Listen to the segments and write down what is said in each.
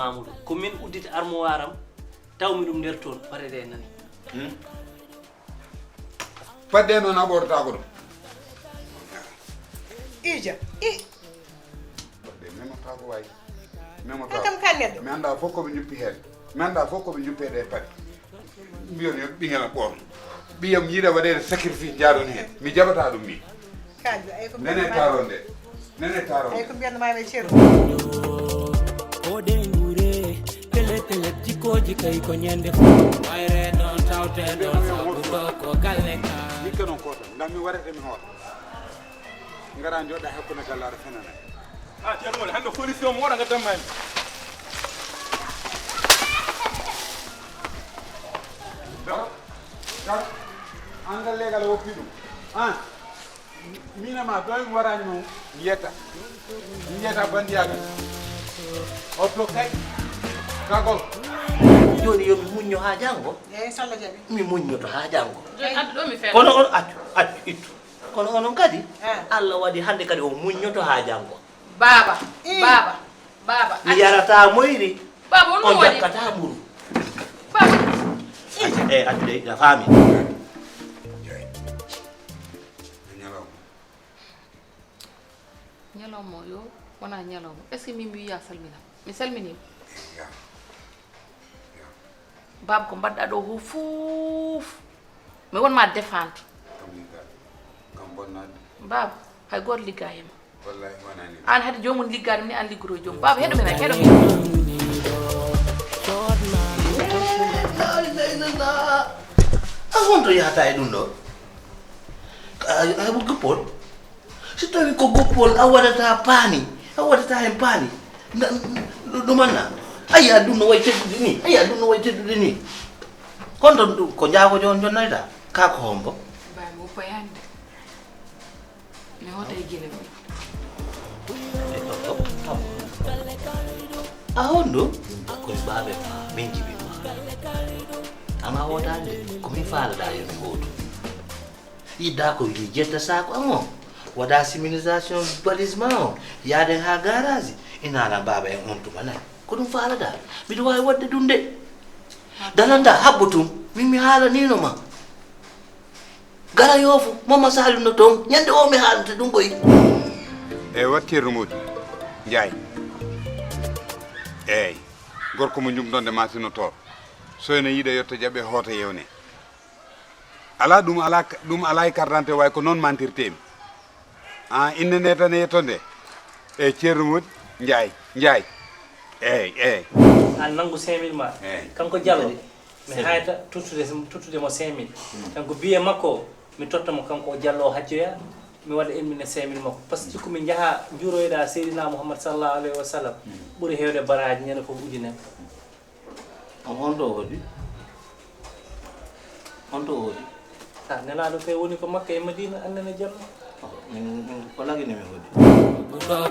Mamoudou ko min uddita armoire am tawmi dum nder ton parede nani padde non aborta ko ija padde memo ta ko way memo ta kam kanne mi anda fokko be ñuppi hen mi anda fokko be ñuppe de padde mbiyon yo bingela ɓor ɓiyam yiɗa waɗede sacrifice jaaɗon hen mi jaɓata ɗum min kanjo ay ko nene taronde nene taronde ay ko mbiyanda mami ceeru ode ngure tele tele jikoji kay ko nyande wayre don tawte don sabugo ko galle ka hikka non ko tan ngam mi warete mi hoota ngara joɗɗa hakkude gallaɗo fenana ceerno mole hande solution mo waɗa gaddam mami angal legal woppi ɗum an minama ɗo mi warani mo yiyata bandiyagal otto kay kagol joni yomi muñño ha jango ay salla jabi mi muññoto ha jango addu ɗo mi feere kono on accu ittu kono onon kadi Ah. Allah waɗi hande kadi o muññoto ha jango baba baba mi yarata moyri baba on on no waɗi jakkata mburu baba accu de a faami jeyi ñalawma ñalawma yo wona ñalawma est ce que min mi wiya salminam mi salminima ya baba ko mbaɗɗa ɗo ho fuuf mi wonma défendre kam liggal kam bonnade baba hay goto liggayima wallahi wonani an hade jomum liggade ni an liggoro jomum baba heɗumi nak heɗumi a wonto yahata e ɗum ɗo aɓo goppol so tawi ko goppol a waɗata paani a waɗata hen paani ɗumanna ayiya ɗum no way teddude ni honto ko jaagojo on jonnayta ka ko hombo baba mo payande mi hota e guine a hondu koye baaɓe ma min jibima ama wotande komin faalaɗa yomi hootu yidda ko wi jetta sako amo waɗa simulisation balisement o yaaden ha garage inana baba en on tuma nayi ko ɗum faalaɗa mbiɗa wawi wadde ɗum de dalanda habbo tum min mi haalanino ma gara yoofu mama salino toon ñande o mi haalante ɗum ɓoyi eyyi wattirno moƴƴi Ndiaye eyyi gorko mo jumɗonde masinotor so ene yiiɗa yetto jaɓe hoota yewne ala ɗum ala e carte d'identité way ko noon mantirtemi inde nde tan e yetto nde eyyi ceerno moƴƴi Ndiaye eyyi an nangu 5000 ma Eyyi. kanko Diallo mi hayta tuttude mo 5000 kanko biye makko mi totta mo kanko o Diallo o hajjoya mi waɗa emmine 5000 makko par ce que cikku min jaaha juuroyɗa seydina mouhammad sallallahu alayhi wa sallam ɓuuri hewde baraji ñande fof ujunere on honto woodi nelaɗo fe woni ko makka e madina annene Diallo min ko lagine mi woodi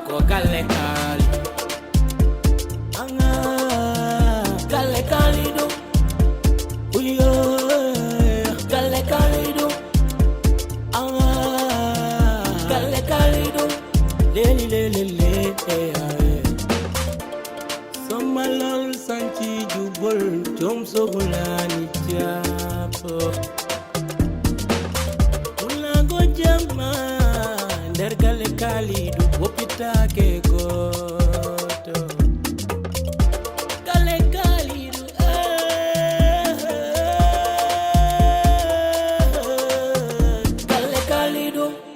ko galle kali anga galle kalido uyo galle kalido anga galle kalido leli somalol santi jubol tom sogulani japo ulango jama